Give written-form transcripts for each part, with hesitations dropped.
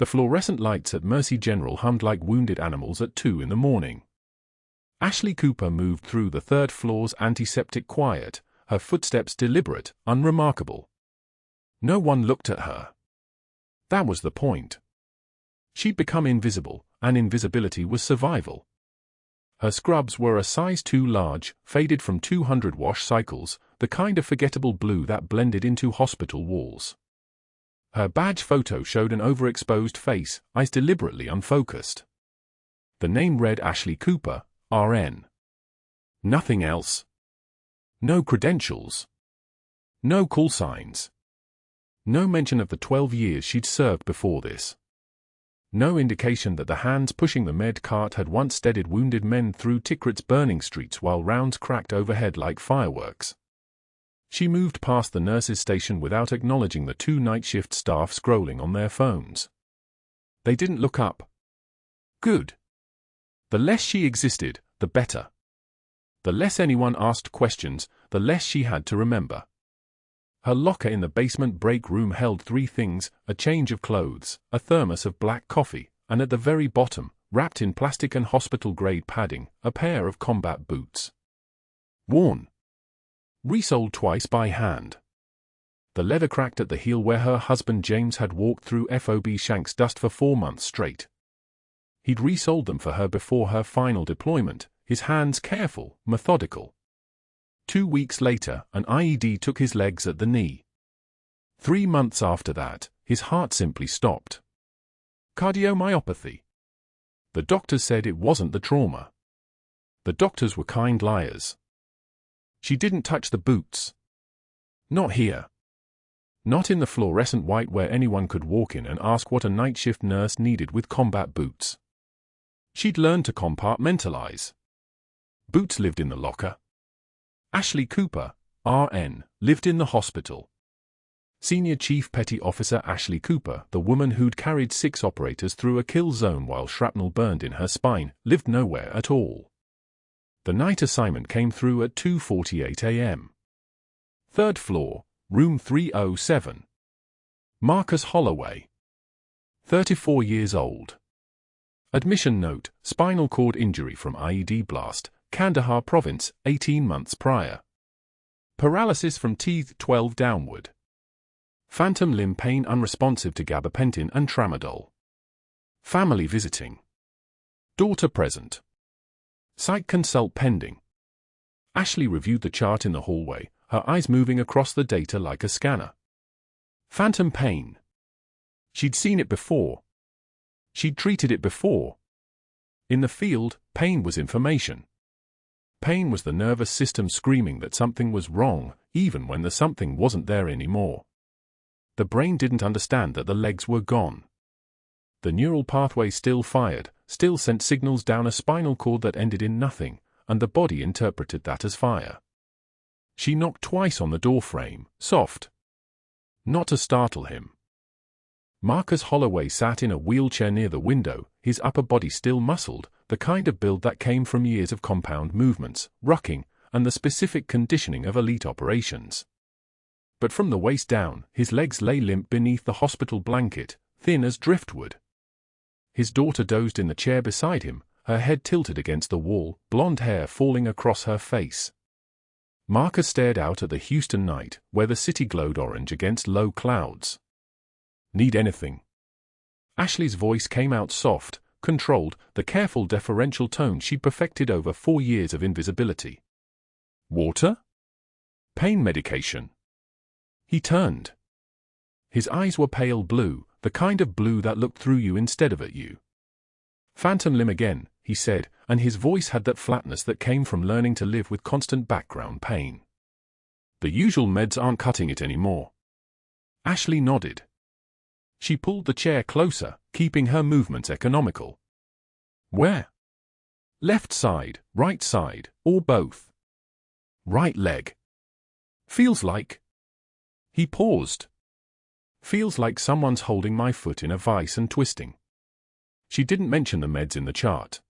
The fluorescent lights at Mercy General hummed like wounded animals at 2 in the morning. Ashley Cooper moved through the third floor's antiseptic quiet, her footsteps deliberate, unremarkable. No one looked at her. That was the point. She'd become invisible, and invisibility was survival. Her scrubs were a size too large, faded from 200 wash cycles, the kind of forgettable blue that blended into hospital walls. Her badge photo showed an overexposed face, eyes deliberately unfocused. The name read Ashley Cooper, RN. Nothing else. No credentials. No call signs. No mention of the 12 years she'd served before this. No indication that the hands pushing the med cart had once steadied wounded men through Tikrit's burning streets while rounds cracked overhead like fireworks. She moved past the nurses' station without acknowledging the 2 night shift staff scrolling on their phones. They didn't look up. Good. The less she existed, the better. The less anyone asked questions, the less she had to remember. Her locker in the basement break room held 3 things: a change of clothes, a thermos of black coffee, and at the very bottom, wrapped in plastic and hospital-grade padding, a pair of combat boots. Worn. Resoled twice by hand. The leather cracked at the heel where her husband James had walked through FOB Shanks dust for 4 months straight. He'd resoled them for her before her final deployment, his hands careful, methodical. 2 weeks later, an IED took his legs at the knee. 3 months after that, his heart simply stopped. Cardiomyopathy. The doctors said it wasn't the trauma. The doctors were kind liars. She didn't touch the boots. Not here. Not in the fluorescent white where anyone could walk in and ask what a night shift nurse needed with combat boots. She'd learned to compartmentalize. Boots lived in the locker. Ashley Cooper, RN, lived in the hospital. Senior Chief Petty Officer Ashley Cooper, the woman who'd carried 6 operators through a kill zone while shrapnel burned in her spine, lived nowhere at all. The night assignment came through at 2:48 a.m. 3rd floor, room 307. Marcus Holloway. 34 years old. Admission note: spinal cord injury from IED blast, Kandahar province, 18 months prior. Paralysis from teeth 12 downward. Phantom limb pain unresponsive to gabapentin and tramadol. Family visiting. Daughter present. Psych consult pending. Ashley reviewed the chart in the hallway, her eyes moving across the data like a scanner. Phantom pain. She'd seen it before. She'd treated it before. In the field, pain was information. Pain was the nervous system screaming that something was wrong, even when the something wasn't there anymore. The brain didn't understand that the legs were gone. The neural pathway still fired, still sent signals down a spinal cord that ended in nothing, and the body interpreted that as fire. She knocked twice on the doorframe, soft. Not to startle him. Marcus Holloway sat in a wheelchair near the window, his upper body still muscled, the kind of build that came from years of compound movements, rucking, and the specific conditioning of elite operations. But from the waist down, his legs lay limp beneath the hospital blanket, thin as driftwood. His daughter dozed in the chair beside him, her head tilted against the wall, blonde hair falling across her face. Marcus stared out at the Houston night, where the city glowed orange against low clouds. Need anything? Ashley's voice came out soft, controlled, the careful deferential tone she'd perfected over 4 years of invisibility. Water? Pain medication? He turned. His eyes were pale blue, the kind of blue that looked through you instead of at you. Phantom limb again, he said, and his voice had that flatness that came from learning to live with constant background pain. The usual meds aren't cutting it anymore. Ashley nodded. She pulled the chair closer, keeping her movements economical. Where? Left side, right side, or both? Right leg. Feels like. He paused. Feels like someone's holding my foot in a vice and twisting. She didn't mention the meds in the chart.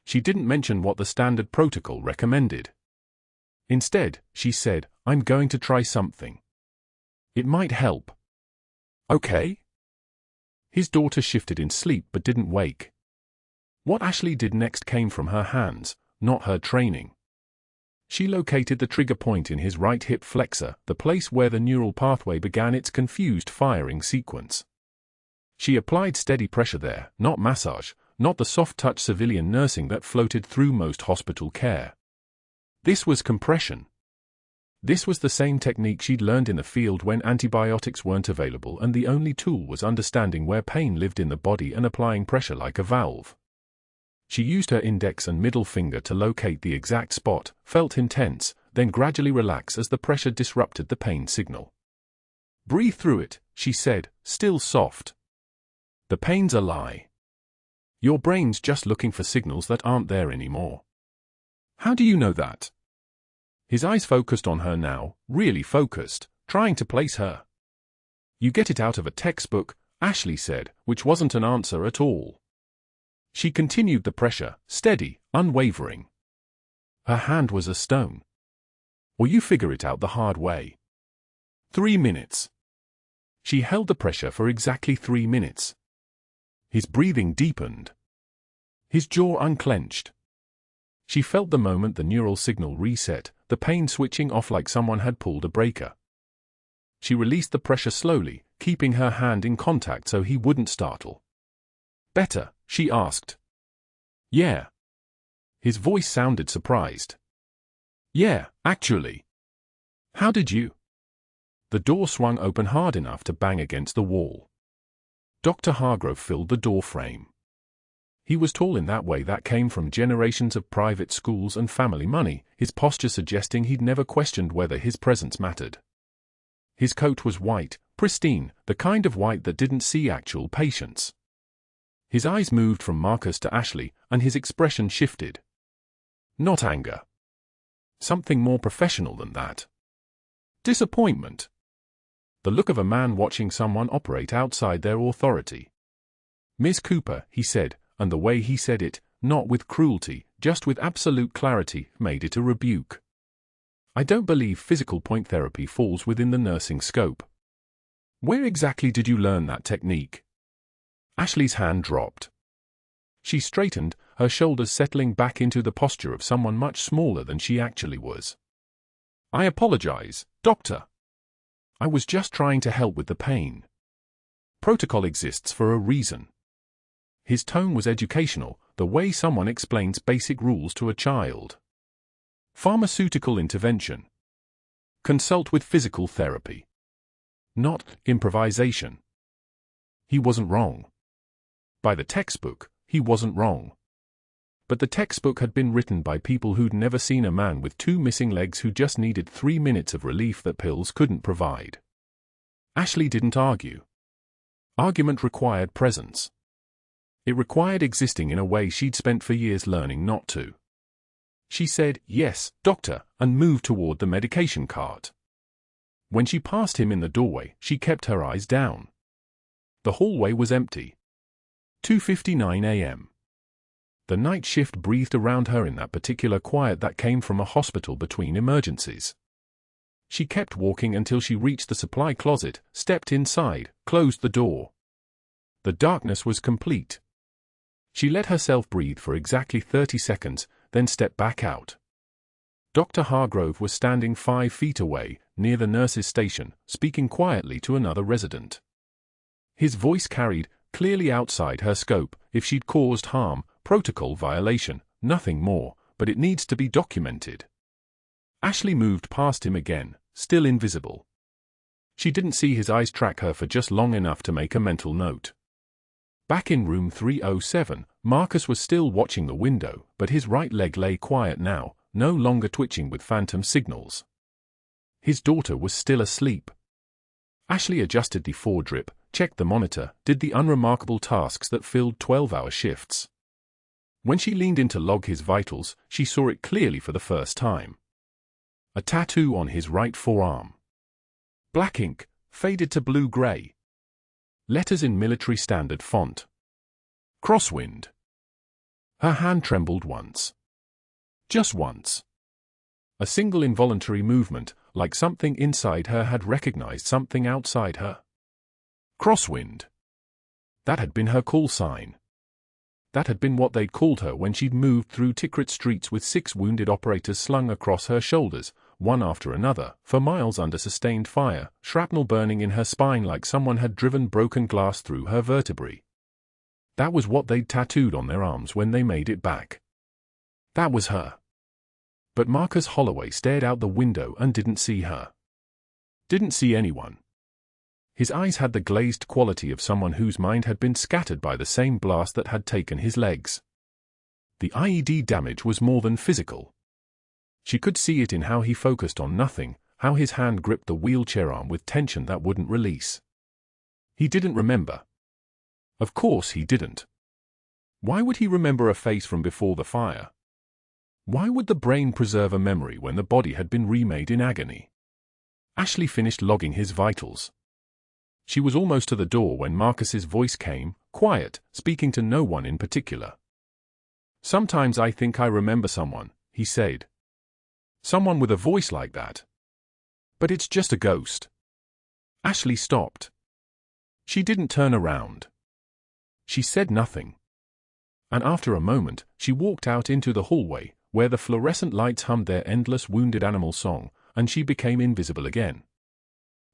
She didn't mention what the standard protocol recommended. Instead, she said, I'm going to try something. It might help. Okay? His daughter shifted in sleep but didn't wake. What Ashley did next came from her hands, not her training. She located the trigger point in his right hip flexor, the place where the neural pathway began its confused firing sequence. She applied steady pressure there, not massage, not the soft-touch civilian nursing that floated through most hospital care. This was compression. This was the same technique she'd learned in the field when antibiotics weren't available and the only tool was understanding where pain lived in the body and applying pressure like a valve. She used her index and middle finger to locate the exact spot, felt intense, then gradually relax as the pressure disrupted the pain signal. "Breathe through it," she said, still soft. "The pain's a lie. Your brain's just looking for signals that aren't there anymore." "How do you know that?" His eyes focused on her now, really focused, trying to place her. "You get it out of a textbook," Ashley said, which wasn't an answer at all. She continued the pressure, steady, unwavering. Her hand was a stone. "Or you figure it out the hard way." 3 minutes. She held the pressure for exactly 3 minutes. His breathing deepened. His jaw unclenched. She felt the moment the neural signal reset, the pain switching off like someone had pulled a breaker. She released the pressure slowly, keeping her hand in contact so he wouldn't startle. "Better?" she asked. "Yeah." His voice sounded surprised. "Yeah, actually." "How did you?" The door swung open hard enough to bang against the wall. Dr. Hargrove filled the door frame. He was tall in that way that came from generations of private schools and family money, his posture suggesting he'd never questioned whether his presence mattered. His coat was white, pristine, the kind of white that didn't see actual patients. His eyes moved from Marcus to Ashley, and his expression shifted. Not anger. Something more professional than that. Disappointment. The look of a man watching someone operate outside their authority. "Miss Cooper," he said, and the way he said it, not with cruelty, just with absolute clarity, made it a rebuke. "I don't believe physical point therapy falls within the nursing scope. Where exactly did you learn that technique?" Ashley's hand dropped. She straightened, her shoulders settling back into the posture of someone much smaller than she actually was. "I apologize, doctor. I was just trying to help with the pain. Protocol exists for a reason." His tone was educational, the way someone explains basic rules to a child. "Pharmaceutical intervention. Consult with physical therapy. Not improvisation." He wasn't wrong. By the textbook, he wasn't wrong. But the textbook had been written by people who'd never seen a man with 2 missing legs who just needed 3 minutes of relief that pills couldn't provide. Ashley didn't argue. Argument required presence. It required existing in a way she'd spent for years learning not to. She said, "Yes, doctor," and moved toward the medication cart. When she passed him in the doorway, she kept her eyes down. The hallway was empty. 2:59 a.m. The night shift breathed around her in that particular quiet that came from a hospital between emergencies. She kept walking until she reached the supply closet, stepped inside, closed the door. The darkness was complete. She let herself breathe for exactly 30 seconds, then stepped back out. Dr. Hargrove was standing 5 feet away, near the nurse's station, speaking quietly to another resident. His voice carried, clearly outside her scope, "If she'd caused harm, protocol violation, nothing more, but it needs to be documented." Ashley moved past him again, still invisible. She didn't see his eyes track her for just long enough to make a mental note. Back in room 307, Marcus was still watching the window, but his right leg lay quiet now, no longer twitching with phantom signals. His daughter was still asleep. Ashley adjusted the foredrip, checked the monitor, did the unremarkable tasks that filled 12-hour shifts. When she leaned in to log his vitals, she saw it clearly for the first time. A tattoo on his right forearm. Black ink, faded to blue-gray. Letters in military standard font. Crosswind. Her hand trembled once. Just once. A single involuntary movement, like something inside her had recognized something outside her. Crosswind. That had been her call sign. That had been what they'd called her when she'd moved through Tikrit streets with 6 wounded operators slung across her shoulders, one after another, for miles under sustained fire, shrapnel burning in her spine like someone had driven broken glass through her vertebrae. That was what they'd tattooed on their arms when they made it back. That was her. But Marcus Holloway stared out the window and didn't see her. Didn't see anyone. His eyes had the glazed quality of someone whose mind had been scattered by the same blast that had taken his legs. The IED damage was more than physical. She could see it in how he focused on nothing, how his hand gripped the wheelchair arm with tension that wouldn't release. He didn't remember. Of course he didn't. Why would he remember a face from before the fire? Why would the brain preserve a memory when the body had been remade in agony? Ashley finished logging his vitals. She was almost to the door when Marcus's voice came, quiet, speaking to no one in particular. "Sometimes I think I remember someone," he said. "Someone with a voice like that. But it's just a ghost." Ashley stopped. She didn't turn around. She said nothing. And after a moment, she walked out into the hallway, where the fluorescent lights hummed their endless wounded animal song, and she became invisible again.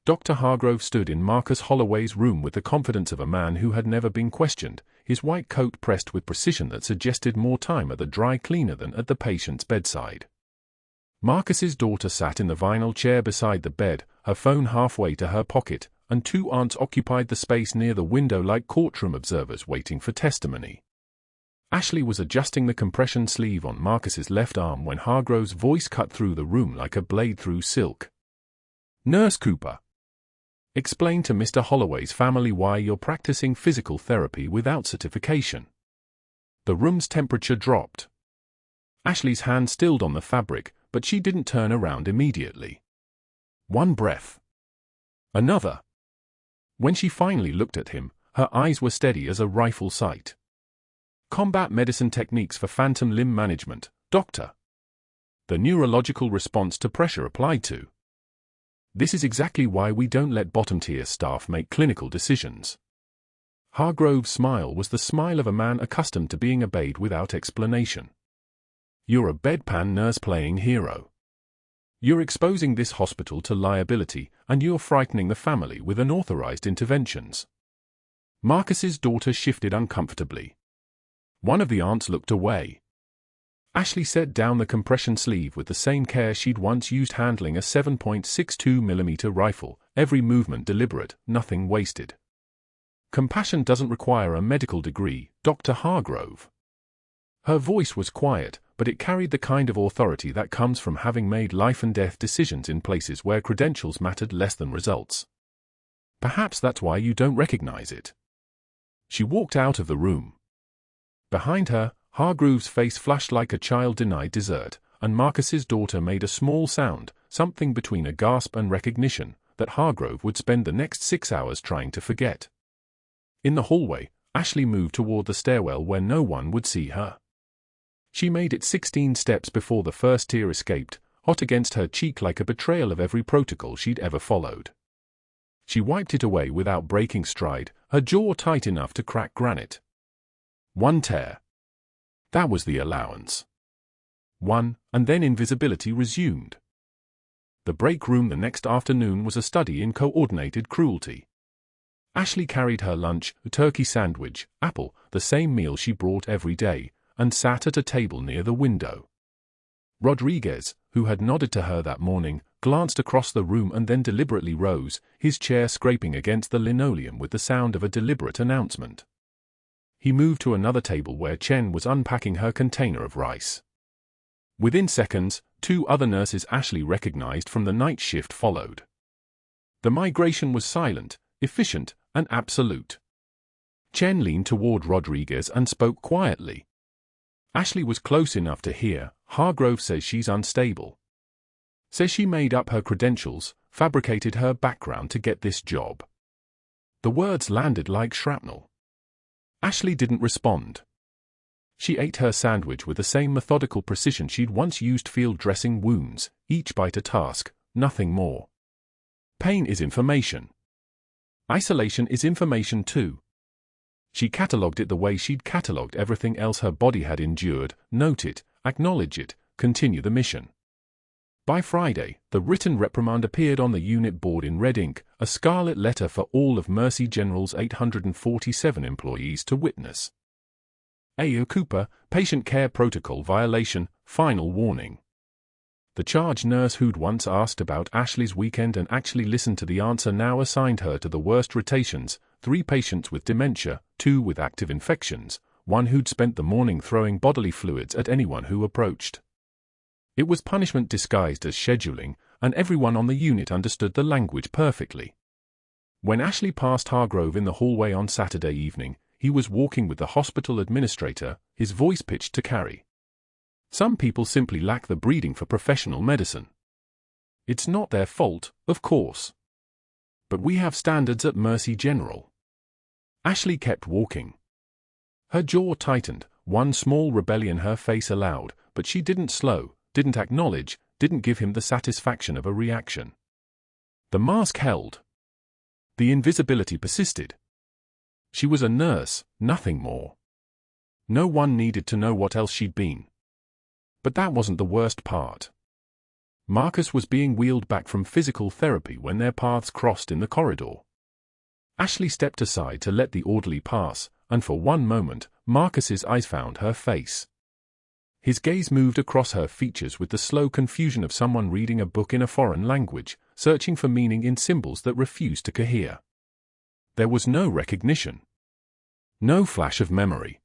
Dr. Hargrove stood in Marcus Holloway's room with the confidence of a man who had never been questioned, his white coat pressed with precision that suggested more time at the dry cleaner than at the patient's bedside. Marcus's daughter sat in the vinyl chair beside the bed, her phone halfway to her pocket, and 2 aunts occupied the space near the window like courtroom observers waiting for testimony. Ashley was adjusting the compression sleeve on Marcus's left arm when Hargrove's voice cut through the room like a blade through silk. "Nurse Cooper. Explain to Mr. Holloway's family why you're practicing physical therapy without certification." The room's temperature dropped. Ashley's hand stilled on the fabric, but she didn't turn around immediately. One breath. Another. When she finally looked at him, her eyes were steady as a rifle sight. "Combat medicine techniques for phantom limb management, doctor. The neurological response to pressure applied to. This is exactly why we don't let bottom-tier staff make clinical decisions." Hargrove's smile was the smile of a man accustomed to being obeyed without explanation. "You're a bedpan nurse playing hero. You're exposing this hospital to liability, and you're frightening the family with unauthorized interventions." Marcus's daughter shifted uncomfortably. One of the aunts looked away. Ashley set down the compression sleeve with the same care she'd once used handling a 7.62mm rifle, every movement deliberate, nothing wasted. "Compassion doesn't require a medical degree, Dr. Hargrove." Her voice was quiet, but it carried the kind of authority that comes from having made life-and-death decisions in places where credentials mattered less than results. "Perhaps that's why you don't recognize it." She walked out of the room. Behind her, Hargrove's face flushed like a child denied dessert, and Marcus's daughter made a small sound, something between a gasp and recognition, that Hargrove would spend the next 6 hours trying to forget. In the hallway, Ashley moved toward the stairwell where no one would see her. She made it 16 steps before the first tear escaped, hot against her cheek like a betrayal of every protocol she'd ever followed. She wiped it away without breaking stride, her jaw tight enough to crack granite. One tear. That was the allowance. One, and then invisibility resumed. The break room the next afternoon was a study in coordinated cruelty. Ashley carried her lunch, a turkey sandwich, apple, the same meal she brought every day, and sat at a table near the window. Rodriguez, who had nodded to her that morning, glanced across the room and then deliberately rose, his chair scraping against the linoleum with the sound of a deliberate announcement. He moved to another table where Chen was unpacking her container of rice. Within seconds, 2 other nurses Ashley recognized from the night shift followed. The migration was silent, efficient, and absolute. Chen leaned toward Rodriguez and spoke quietly. Ashley was close enough to hear. "Hargrove says she's unstable. Says she made up her credentials, fabricated her background to get this job." The words landed like shrapnel. Ashley didn't respond. She ate her sandwich with the same methodical precision she'd once used field dressing wounds, each bite a task, nothing more. Pain is information. Isolation is information too. She catalogued it the way she'd catalogued everything else her body had endured: note it, acknowledge it, continue the mission. By Friday, the written reprimand appeared on the unit board in red ink, a scarlet letter for all of Mercy General's 847 employees to witness. A.O. Cooper, patient care protocol violation, final warning. The charge nurse who'd once asked about Ashley's weekend and actually listened to the answer now assigned her to the worst rotations: 3 patients with dementia, 2 with active infections, 1 who'd spent the morning throwing bodily fluids at anyone who approached. It was punishment disguised as scheduling, and everyone on the unit understood the language perfectly. When Ashley passed Hargrove in the hallway on Saturday evening, he was walking with the hospital administrator, his voice pitched to Carrie. Some people simply lack the breeding for professional medicine. It's not their fault, of course. But we have standards at Mercy General. Ashley kept walking. Her jaw tightened, one small rebellion her face allowed, but she didn't slow, didn't acknowledge, didn't give him the satisfaction of a reaction. The mask held. The invisibility persisted. She was a nurse, nothing more. No one needed to know what else she'd been. But that wasn't the worst part. Marcus was being wheeled back from physical therapy when their paths crossed in the corridor. Ashley stepped aside to let the orderly pass, and for one moment, Marcus's eyes found her face. His gaze moved across her features with the slow confusion of someone reading a book in a foreign language, searching for meaning in symbols that refused to cohere. There was no recognition. No flash of memory.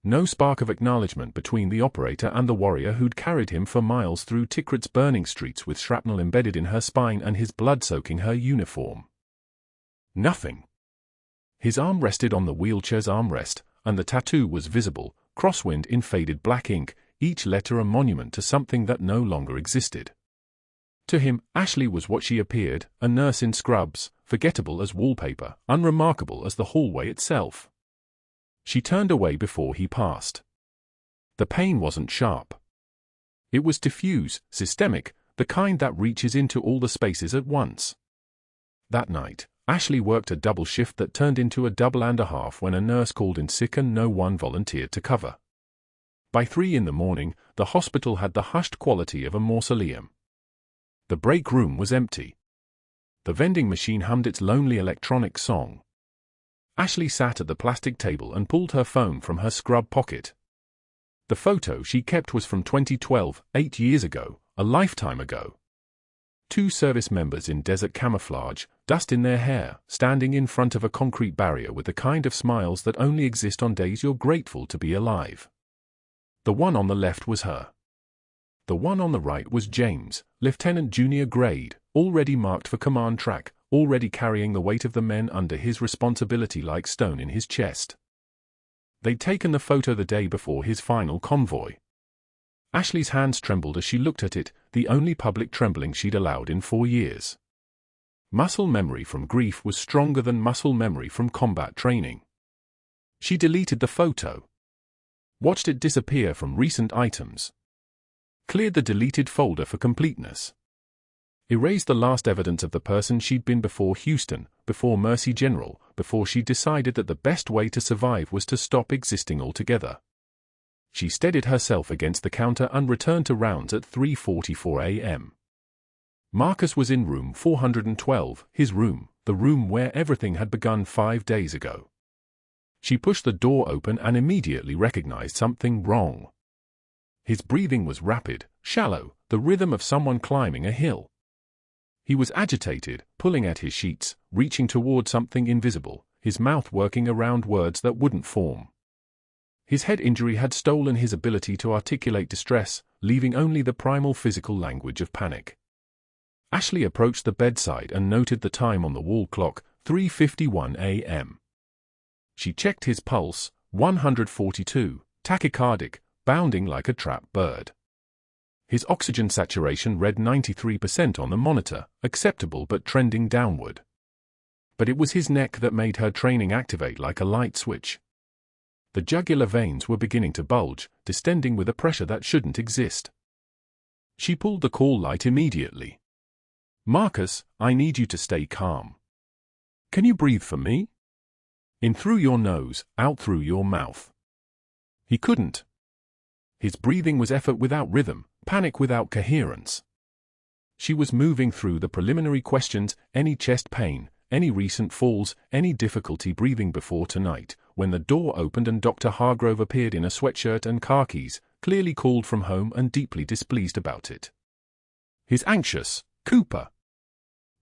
No spark of acknowledgement between the operator and the warrior who'd carried him for miles through Tikrit's burning streets with shrapnel embedded in her spine and his blood soaking her uniform. Nothing. His arm rested on the wheelchair's armrest, and the tattoo was visible, crosswind in faded black ink, each letter a monument to something that no longer existed. To him, Ashley was what she appeared, a nurse in scrubs, forgettable as wallpaper, unremarkable as the hallway itself. She turned away before he passed. The pain wasn't sharp. It was diffuse, systemic, the kind that reaches into all the spaces at once. That night, Ashley worked a double shift that turned into a double and a half when a nurse called in sick and no one volunteered to cover. By 3 in the morning, the hospital had the hushed quality of a mausoleum. The break room was empty. The vending machine hummed its lonely electronic song. Ashley sat at the plastic table and pulled her phone from her scrub pocket. The photo she kept was from 2012, 8 years ago, a lifetime ago. 2 service members in desert camouflage, dust in their hair, standing in front of a concrete barrier with the kind of smiles that only exist on days you're grateful to be alive. The one on the left was her. The one on the right was James, Lieutenant Junior grade, already marked for command track, already carrying the weight of the men under his responsibility like stone in his chest. They'd taken the photo the day before his final convoy. Ashley's hands trembled as she looked at it, the only public trembling she'd allowed in 4 years. Muscle memory from grief was stronger than muscle memory from combat training. She deleted the photo. Watched it disappear from recent items. Cleared the deleted folder for completeness. Erased the last evidence of the person she'd been before Houston, before Mercy General, before she decided that the best way to survive was to stop existing altogether. She steadied herself against the counter and returned to rounds at 3:44 a.m. Marcus was in room 412, his room, the room where everything had begun 5 days ago. She pushed the door open and immediately recognized something wrong. His breathing was rapid, shallow, the rhythm of someone climbing a hill. He was agitated, pulling at his sheets, reaching toward something invisible, his mouth working around words that wouldn't form. His head injury had stolen his ability to articulate distress, leaving only the primal physical language of panic. Ashley approached the bedside and noted the time on the wall clock, 3:51 a.m. She checked his pulse, 142, tachycardic, bounding like a trapped bird. His oxygen saturation read 93% on the monitor, acceptable but trending downward. But it was his neck that made her training activate like a light switch. The jugular veins were beginning to bulge, distending with a pressure that shouldn't exist. She pulled the call light immediately. "Marcus, I need you to stay calm. Can you breathe for me?" In through your nose, out through your mouth. He couldn't. His breathing was effort without rhythm, panic without coherence. She was moving through the preliminary questions, any chest pain, any recent falls, any difficulty breathing before tonight, when the door opened and Dr. Hargrove appeared in a sweatshirt and khakis, clearly called from home and deeply displeased about it. He's anxious, Cooper.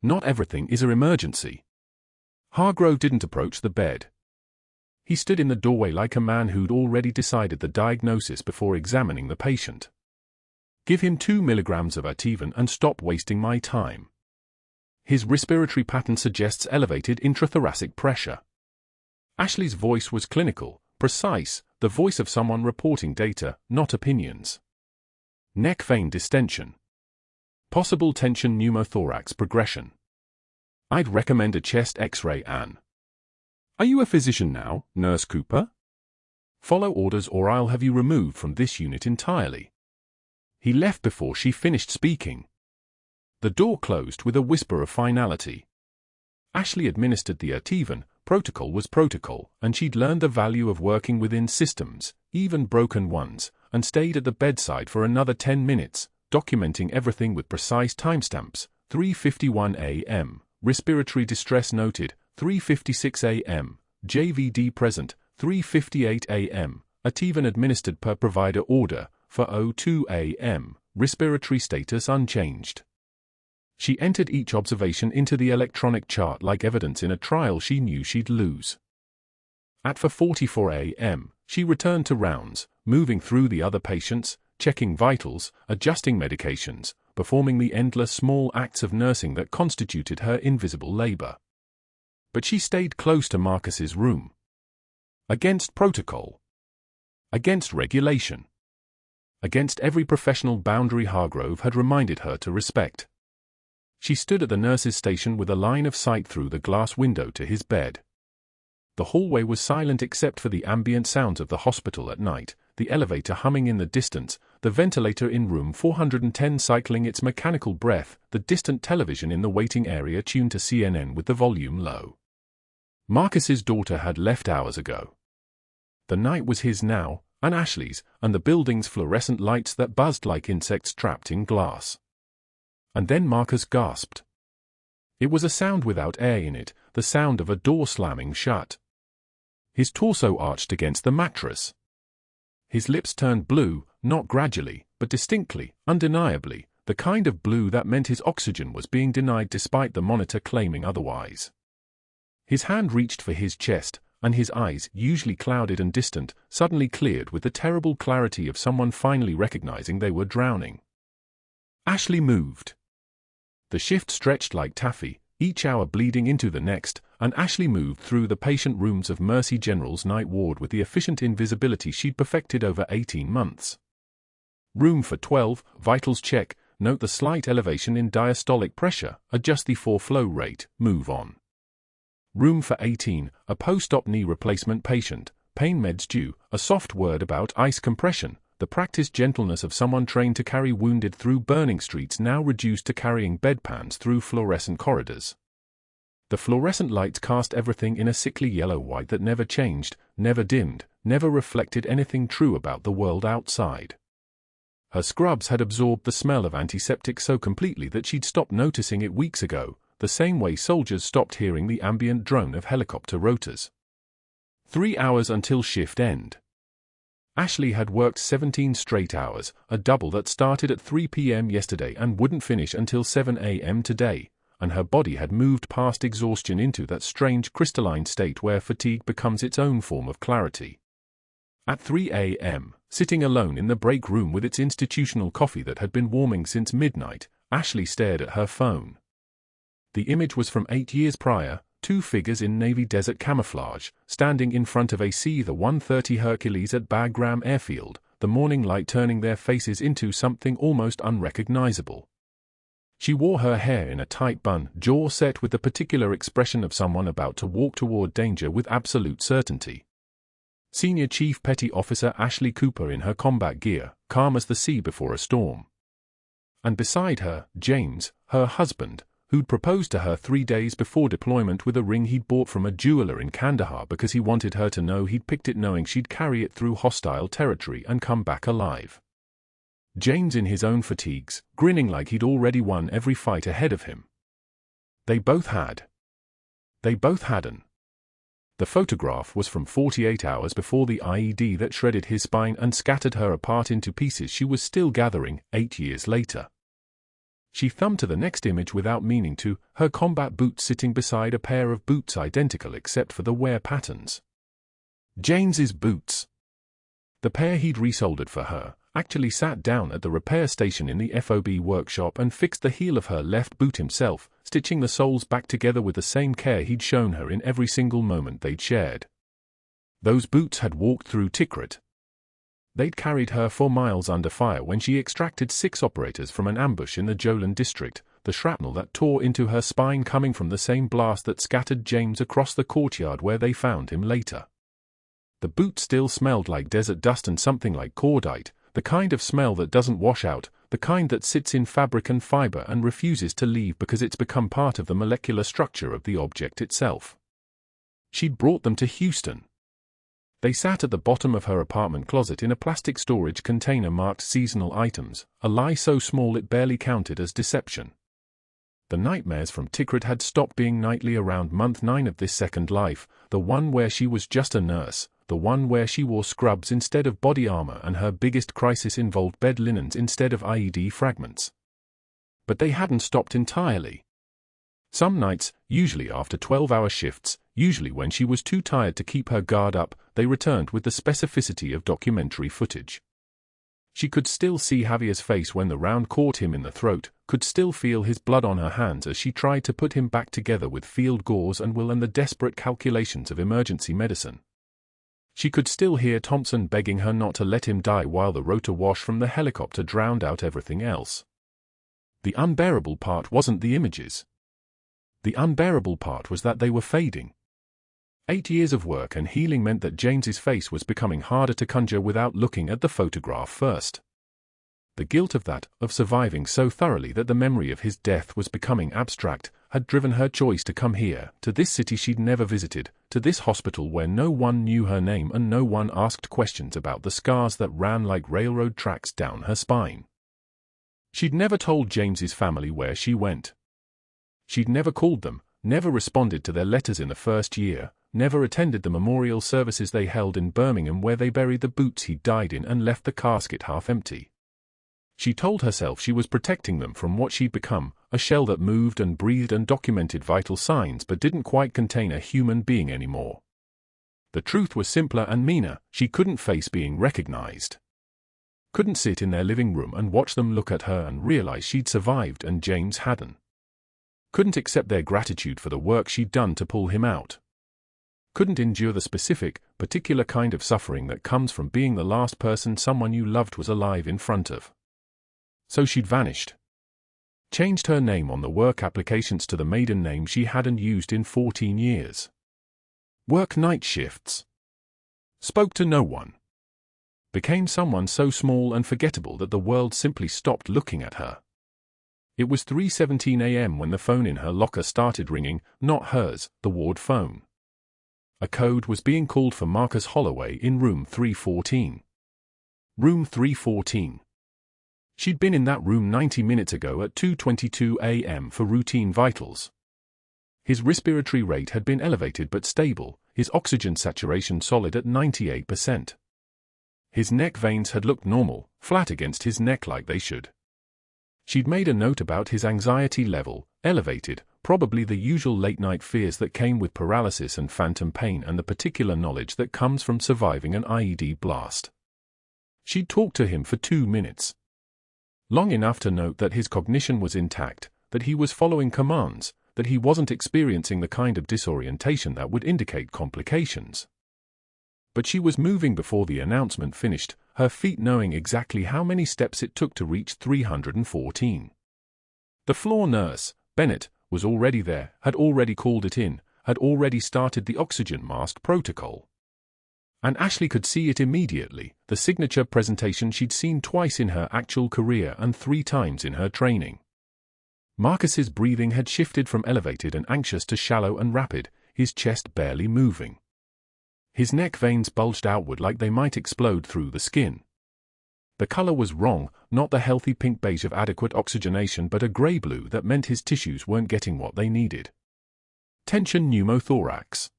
Not everything is an emergency. Hargrove didn't approach the bed. He stood in the doorway like a man who'd already decided the diagnosis before examining the patient. Give him 2 milligrams of Ativan and stop wasting my time. His respiratory pattern suggests elevated intrathoracic pressure. Ashley's voice was clinical, precise, the voice of someone reporting data, not opinions. Neck vein distension. Possible tension pneumothorax progression. I'd recommend a chest X-ray, Anne. Are you a physician now, Nurse Cooper? Follow orders or I'll have you removed from this unit entirely. He left before she finished speaking. The door closed with a whisper of finality. Ashley administered the Ativan. Protocol was protocol, and she'd learned the value of working within systems, even broken ones, and stayed at the bedside for another 10 minutes, documenting everything with precise timestamps. 3:51 a.m. Respiratory distress noted. 3:56 a.m. JVD present. 3:58 a.m. Ativan administered per provider order. 4:02 a.m. Respiratory status unchanged. She entered each observation into the electronic chart like evidence in a trial she knew she'd lose. At 4:44 a.m., she returned to rounds, moving through the other patients, checking vitals, adjusting medications, performing the endless small acts of nursing that constituted her invisible labor. But she stayed close to Marcus's room. Against protocol. Against regulation. Against every professional boundary Hargrove had reminded her to respect. She stood at the nurse's station with a line of sight through the glass window to his bed. The hallway was silent except for the ambient sounds of the hospital at night, the elevator humming in the distance, the ventilator in room 410 cycling its mechanical breath, the distant television in the waiting area tuned to CNN with the volume low. Marcus's daughter had left hours ago. The night was his now, and Ashley's, and the building's fluorescent lights that buzzed like insects trapped in glass. And then Marcus gasped. It was a sound without air in it, the sound of a door slamming shut. His torso arched against the mattress. His lips turned blue, not gradually, but distinctly, undeniably, the kind of blue that meant his oxygen was being denied despite the monitor claiming otherwise. His hand reached for his chest, and his eyes, usually clouded and distant, suddenly cleared with the terrible clarity of someone finally recognizing they were drowning. Ashley moved. The shift stretched like taffy, each hour bleeding into the next, and Ashley moved through the patient rooms of Mercy General's night ward with the efficient invisibility she'd perfected over 18 months. Room for 12, vitals check, note the slight elevation in diastolic pressure, adjust the flow rate, move on. Room for 18, a post-op knee replacement patient, pain meds due, a soft word about ice compression, the practiced gentleness of someone trained to carry wounded through burning streets now reduced to carrying bedpans through fluorescent corridors. The fluorescent lights cast everything in a sickly yellow-white that never changed, never dimmed, never reflected anything true about the world outside. Her scrubs had absorbed the smell of antiseptic so completely that she'd stopped noticing it weeks ago, the same way soldiers stopped hearing the ambient drone of helicopter rotors. 3 hours until shift end. Ashley had worked 17 straight hours, a double that started at 3 p.m. yesterday and wouldn't finish until 7 a.m. today, and her body had moved past exhaustion into that strange crystalline state where fatigue becomes its own form of clarity. At 3 a.m., sitting alone in the break room with its institutional coffee that had been warming since midnight, Ashley stared at her phone. The image was from 8 years prior, 2 figures in Navy desert camouflage, standing in front of a C-130 Hercules at Bagram Airfield, the morning light turning their faces into something almost unrecognizable. She wore her hair in a tight bun, jaw set with the particular expression of someone about to walk toward danger with absolute certainty. Senior Chief Petty Officer Ashley Cooper in her combat gear, calm as the sea before a storm. And beside her, James, her husband, who'd proposed to her 3 days before deployment with a ring he'd bought from a jeweler in Kandahar because he wanted her to know he'd picked it, knowing she'd carry it through hostile territory and come back alive. James in his own fatigues, grinning like he'd already won every fight ahead of him. They both had. They both hadn't. The photograph was from 48 hours before the IED that shredded his spine and scattered her apart into pieces she was still gathering 8 years later. She thumbed to the next image without meaning to, her combat boots sitting beside a pair of boots identical except for the wear patterns. James's boots. The pair he'd resoldered for her, actually sat down at the repair station in the FOB workshop and fixed the heel of her left boot himself, stitching the soles back together with the same care he'd shown her in every single moment they'd shared. Those boots had walked through Tikrit. They'd carried her 4 miles under fire when she extracted 6 operators from an ambush in the Jolan district, the shrapnel that tore into her spine coming from the same blast that scattered James across the courtyard where they found him later. The boots still smelled like desert dust and something like cordite, the kind of smell that doesn't wash out, the kind that sits in fabric and fiber and refuses to leave because it's become part of the molecular structure of the object itself. She'd brought them to Houston. They sat at the bottom of her apartment closet in a plastic storage container marked seasonal items, a lie so small it barely counted as deception. The nightmares from Tikrit had stopped being nightly around month 9 of this second life, the one where she was just a nurse, the one where she wore scrubs instead of body armor and her biggest crisis involved bed linens instead of IED fragments. But they hadn't stopped entirely. Some nights, usually after 12-hour shifts, usually when she was too tired to keep her guard up, they returned with the specificity of documentary footage. She could still see Javier's face when the round caught him in the throat, could still feel his blood on her hands as she tried to put him back together with field gauze and will and the desperate calculations of emergency medicine. She could still hear Thompson begging her not to let him die while the rotor wash from the helicopter drowned out everything else. The unbearable part wasn't the images. The unbearable part was that they were fading. 8 years of work and healing meant that James's face was becoming harder to conjure without looking at the photograph first. The guilt of that, of surviving so thoroughly that the memory of his death was becoming abstract, had driven her choice to come here, to this city she'd never visited, to this hospital where no one knew her name and no one asked questions about the scars that ran like railroad tracks down her spine. She'd never told James's family where she went. She'd never called them, never responded to their letters in the first year, never attended the memorial services they held in Birmingham where they buried the boots he died in and left the casket half empty. She told herself she was protecting them from what she'd become, a shell that moved and breathed and documented vital signs but didn't quite contain a human being anymore. The truth was simpler and meaner: she couldn't face being recognized. Couldn't sit in their living room and watch them look at her and realize she'd survived and James hadn't. Couldn't accept their gratitude for the work she'd done to pull him out. Couldn't endure the specific, particular kind of suffering that comes from being the last person someone you loved was alive in front of. So she'd vanished. Changed her name on the work applications to the maiden name she hadn't used in 14 years. Worked night shifts. Spoke to no one. Became someone so small and forgettable that the world simply stopped looking at her. It was 3:17 a.m. when the phone in her locker started ringing, not hers, the ward phone. A code was being called for Marcus Holloway in room 314. Room 314. She'd been in that room 90 minutes ago at 2:22 a.m. for routine vitals. His respiratory rate had been elevated but stable, his oxygen saturation solid at 98%. His neck veins had looked normal, flat against his neck like they should. She'd made a note about his anxiety level, elevated, probably the usual late-night fears that came with paralysis and phantom pain and the particular knowledge that comes from surviving an IED blast. She'd talked to him for 2 minutes. Long enough to note that his cognition was intact, that he was following commands, that he wasn't experiencing the kind of disorientation that would indicate complications. But she was moving before the announcement finished, her feet knowing exactly how many steps it took to reach 314. The floor nurse, Bennett, was already there, had already called it in, had already started the oxygen mask protocol. And Ashley could see it immediately, the signature presentation she'd seen twice in her actual career and 3 times in her training. Marcus's breathing had shifted from elevated and anxious to shallow and rapid, his chest barely moving. His neck veins bulged outward like they might explode through the skin. The color was wrong, not the healthy pink beige of adequate oxygenation but a gray-blue that meant his tissues weren't getting what they needed. Tension pneumothorax.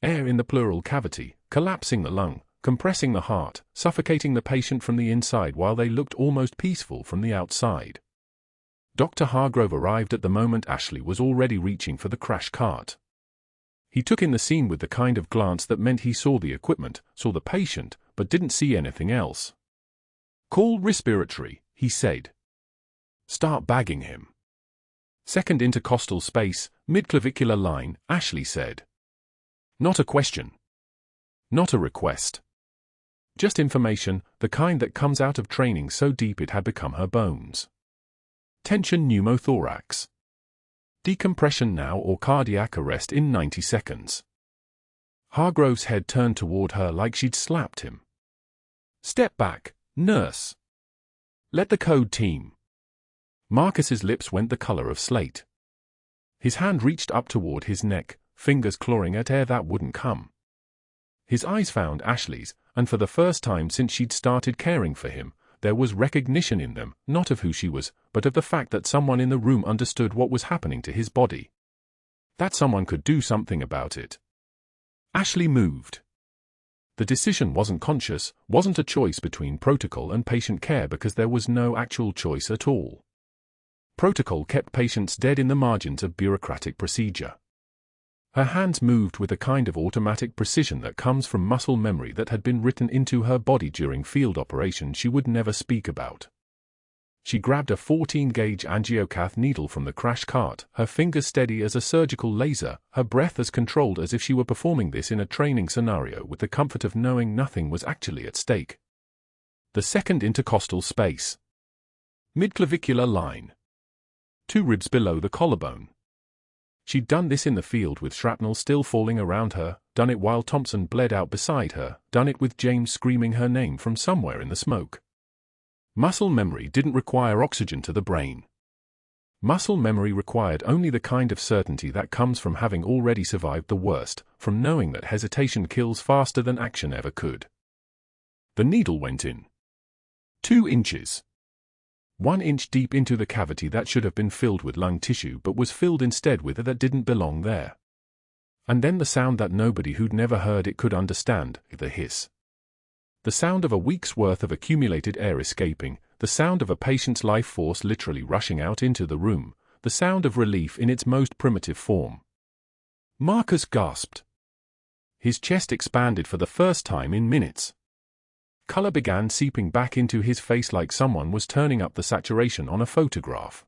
Air in the pleural cavity, collapsing the lung, compressing the heart, suffocating the patient from the inside while they looked almost peaceful from the outside. Dr. Hargrove arrived at the moment Ashley was already reaching for the crash cart. He took in the scene with the kind of glance that meant he saw the equipment, saw the patient, but didn't see anything else. "Call respiratory," he said. "Start bagging him." "Second intercostal space, midclavicular line," Ashley said. Not a question. Not a request. Just information, the kind that comes out of training so deep it had become her bones. Tension pneumothorax. Decompression now or cardiac arrest in 90 seconds. Hargrove's head turned toward her like she'd slapped him. "Step back, nurse. Let the code team." Marcus's lips went the color of slate. His hand reached up toward his neck, fingers clawing at air that wouldn't come. His eyes found Ashley's, and for the first time since she'd started caring for him, there was recognition in them, not of who she was, but of the fact that someone in the room understood what was happening to his body. That someone could do something about it. Ashley moved. The decision wasn't conscious, wasn't a choice between protocol and patient care because there was no actual choice at all. Protocol kept patients dead in the margins of bureaucratic procedure. Her hands moved with a kind of automatic precision that comes from muscle memory that had been written into her body during field operations she would never speak about. She grabbed a 14-gauge angiocath needle from the crash cart, her fingers steady as a surgical laser, her breath as controlled as if she were performing this in a training scenario with the comfort of knowing nothing was actually at stake. The second intercostal space. Midclavicular line. 2 ribs below the collarbone. She'd done this in the field with shrapnel still falling around her, done it while Thompson bled out beside her, done it with James screaming her name from somewhere in the smoke. Muscle memory didn't require oxygen to the brain. Muscle memory required only the kind of certainty that comes from having already survived the worst, from knowing that hesitation kills faster than action ever could. The needle went in. 2 inches. 1 inch deep into the cavity that should have been filled with lung tissue but was filled instead with that didn't belong there. And then the sound that nobody who'd never heard it could understand, the hiss. The sound of a week's worth of accumulated air escaping, the sound of a patient's life force literally rushing out into the room, the sound of relief in its most primitive form. Marcus gasped. His chest expanded for the first time in minutes. Color began seeping back into his face like someone was turning up the saturation on a photograph.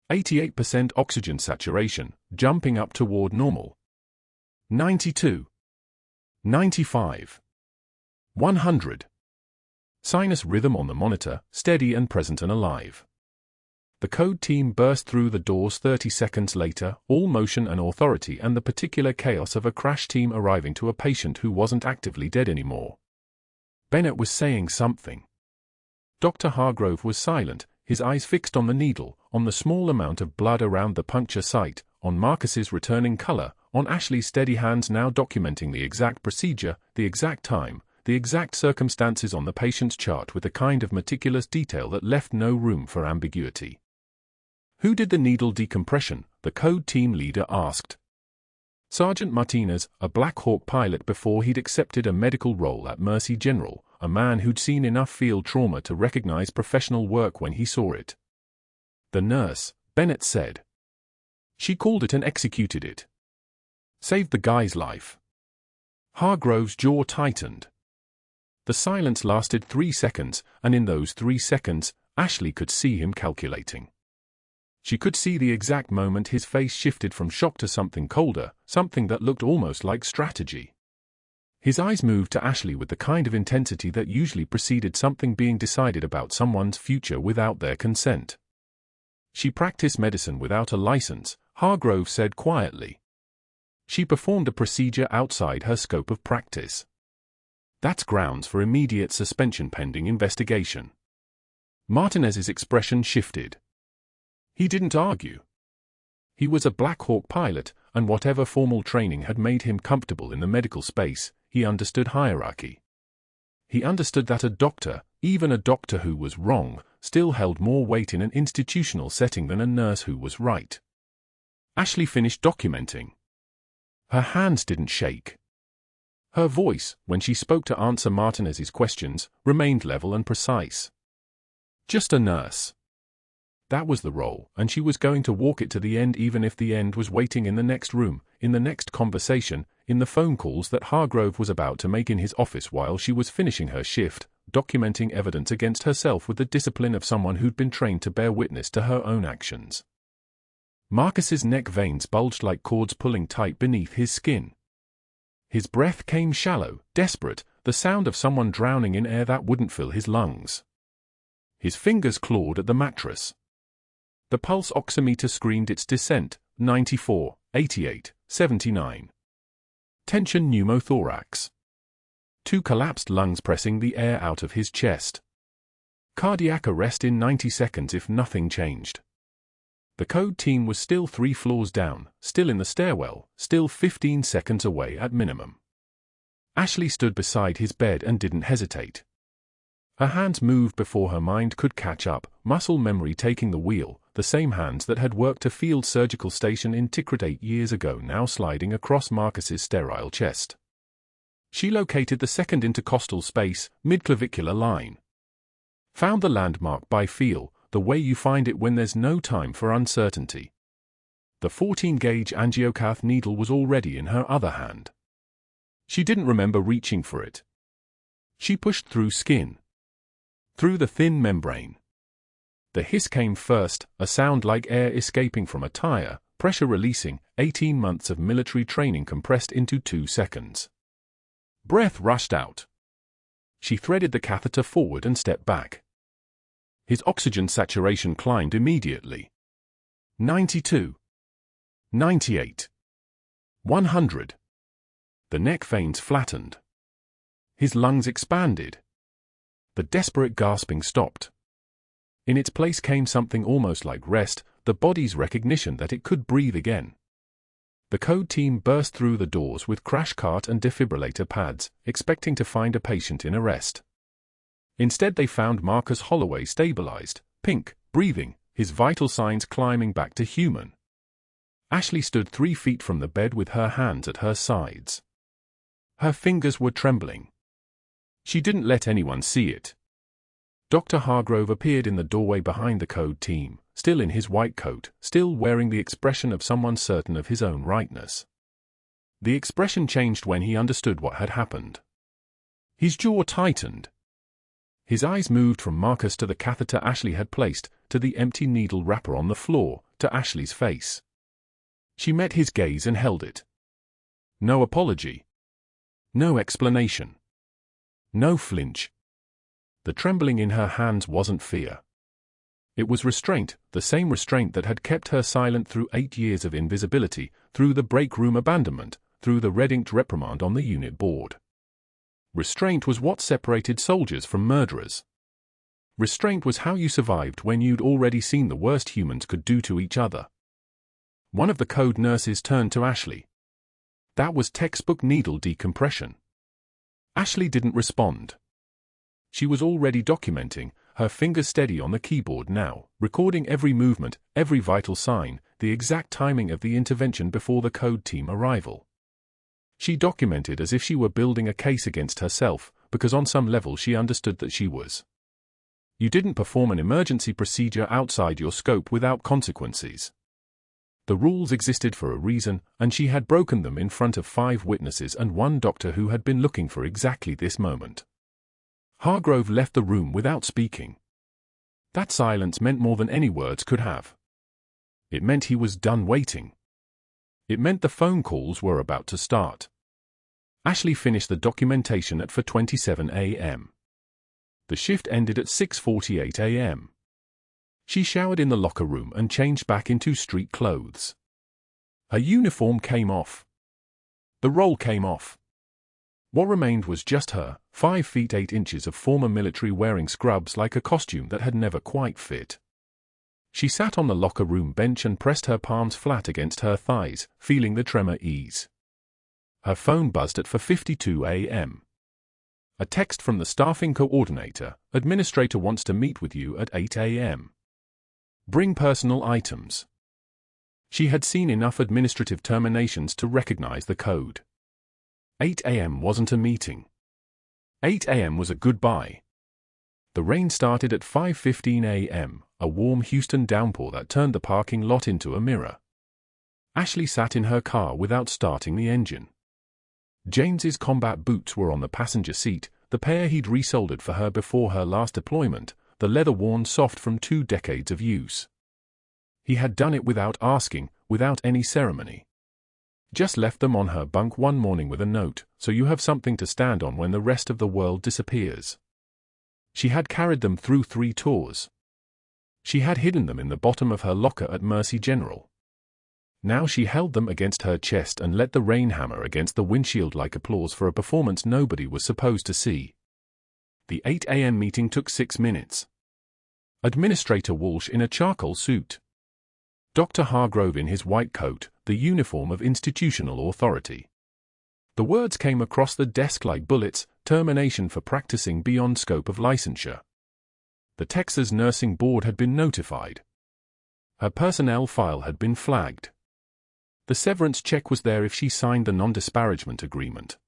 88% oxygen saturation, jumping up toward normal. 92. 95. 100. Sinus rhythm on the monitor, steady and present and alive. The code team burst through the doors 30 seconds later, all motion and authority and the particular chaos of a crash team arriving to a patient who wasn't actively dead anymore. Bennett was saying something. Dr. Hargrove was silent, his eyes fixed on the needle, on the small amount of blood around the puncture site, on Marcus's returning color, on Ashley's steady hands now documenting the exact procedure, the exact time, the exact circumstances on the patient's chart with a kind of meticulous detail that left no room for ambiguity. "Who did the needle decompression?" the code team leader asked. Sergeant Martinez, a Black Hawk pilot before he'd accepted a medical role at Mercy General, a man who'd seen enough field trauma to recognize professional work when he saw it. "The nurse," Bennett said. "She called it and executed it. Saved the guy's life." Hargrove's jaw tightened. The silence lasted 3 seconds, and in those 3 seconds, Ashley could see him calculating. She could see the exact moment his face shifted from shock to something colder, something that looked almost like strategy. His eyes moved to Ashley with the kind of intensity that usually preceded something being decided about someone's future without their consent. "She practiced medicine without a license," Hargrove said quietly. "She performed a procedure outside her scope of practice. That's grounds for immediate suspension pending investigation." Martinez's expression shifted. He didn't argue. He was a Black Hawk pilot, and whatever formal training had made him comfortable in the medical space, he understood hierarchy. He understood that a doctor, even a doctor who was wrong, still held more weight in an institutional setting than a nurse who was right. Ashley finished documenting. Her hands didn't shake. Her voice, when she spoke to answer Martinez's questions, remained level and precise. Just a nurse. That was the role, and she was going to walk it to the end, even if the end was waiting in the next room, in the next conversation, in the phone calls that Hargrove was about to make in his office while she was finishing her shift, documenting evidence against herself with the discipline of someone who'd been trained to bear witness to her own actions. Marcus's neck veins bulged like cords pulling tight beneath his skin. His breath came shallow, desperate, the sound of someone drowning in air that wouldn't fill his lungs. His fingers clawed at the mattress. The pulse oximeter screened its descent, 94, 88, 79. Tension pneumothorax. 2 collapsed lungs pressing the air out of his chest. Cardiac arrest in 90 seconds if nothing changed. The code team was still 3 floors down, still in the stairwell, still 15 seconds away at minimum. Ashley stood beside his bed and didn't hesitate. Her hands moved before her mind could catch up, muscle memory taking the wheel, the same hands that had worked a field surgical station in Tikrit 8 years ago now sliding across Marcus's sterile chest. She located the second intercostal space, midclavicular line. Found the landmark by feel, the way you find it when there's no time for uncertainty. The 14-gauge angiocath needle was already in her other hand. She didn't remember reaching for it. She pushed through skin. Through the thin membrane. The hiss came first, a sound like air escaping from a tire, pressure releasing, 18 months of military training compressed into 2 seconds. Breath rushed out. She threaded the catheter forward and stepped back. His oxygen saturation climbed immediately. 92. 98. 100. The neck veins flattened. His lungs expanded. The desperate gasping stopped. In its place came something almost like rest, the body's recognition that it could breathe again. The code team burst through the doors with crash cart and defibrillator pads, expecting to find a patient in arrest. Instead they found Marcus Holloway stabilized, pink, breathing, his vital signs climbing back to human. Ashley stood 3 feet from the bed with her hands at her sides. Her fingers were trembling. She didn't let anyone see it. Dr. Hargrove appeared in the doorway behind the code team, still in his white coat, still wearing the expression of someone certain of his own rightness. The expression changed when he understood what had happened. His jaw tightened. His eyes moved from Marcus to the catheter Ashley had placed, to the empty needle wrapper on the floor, to Ashley's face. She met his gaze and held it. No apology. No explanation. No flinch. The trembling in her hands wasn't fear. It was restraint, the same restraint that had kept her silent through 8 years of invisibility, through the break room abandonment, through the red-inked reprimand on the unit board. Restraint was what separated soldiers from murderers. Restraint was how you survived when you'd already seen the worst humans could do to each other. One of the code nurses turned to Ashley. That was textbook needle decompression. Ashley didn't respond. She was already documenting, her fingers steady on the keyboard now, recording every movement, every vital sign, the exact timing of the intervention before the code team arrival. She documented as if she were building a case against herself, because on some level she understood that she was. You didn't perform an emergency procedure outside your scope without consequences. The rules existed for a reason, and she had broken them in front of 5 witnesses and 1 doctor who had been looking for exactly this moment. Hargrove left the room without speaking. That silence meant more than any words could have. It meant he was done waiting. It meant the phone calls were about to start. Ashley finished the documentation at 4:27 a.m. The shift ended at 6:48 a.m. She showered in the locker room and changed back into street clothes. Her uniform came off. The roll came off. What remained was just her, 5 feet 8 inches of former military wearing scrubs like a costume that had never quite fit. She sat on the locker room bench and pressed her palms flat against her thighs, feeling the tremor ease. Her phone buzzed at 4:52 a.m. A text from the staffing coordinator: "Administrator wants to meet with you at 8 a.m. Bring personal items." She had seen enough administrative terminations to recognize the code. 8 a.m. wasn't a meeting. 8 a.m. was a goodbye. The rain started at 5:15 a.m., a warm Houston downpour that turned the parking lot into a mirror. Ashley sat in her car without starting the engine. James's combat boots were on the passenger seat, the pair he'd resoldered for her before her last deployment, the leather worn soft from 2 decades of use. He had done it without asking, without any ceremony. Just left them on her bunk one morning with a note: "So you have something to stand on when the rest of the world disappears." She had carried them through 3 tours. She had hidden them in the bottom of her locker at Mercy General. Now she held them against her chest and let the rain hammer against the windshield like applause for a performance nobody was supposed to see. The 8 a.m. meeting took 6 minutes. Administrator Walsh in a charcoal suit. Dr. Hargrove in his white coat, the uniform of institutional authority. The words came across the desk like bullets: termination for practicing beyond scope of licensure. The Texas Nursing Board had been notified. Her personnel file had been flagged. The severance check was there if she signed the non-disparagement agreement.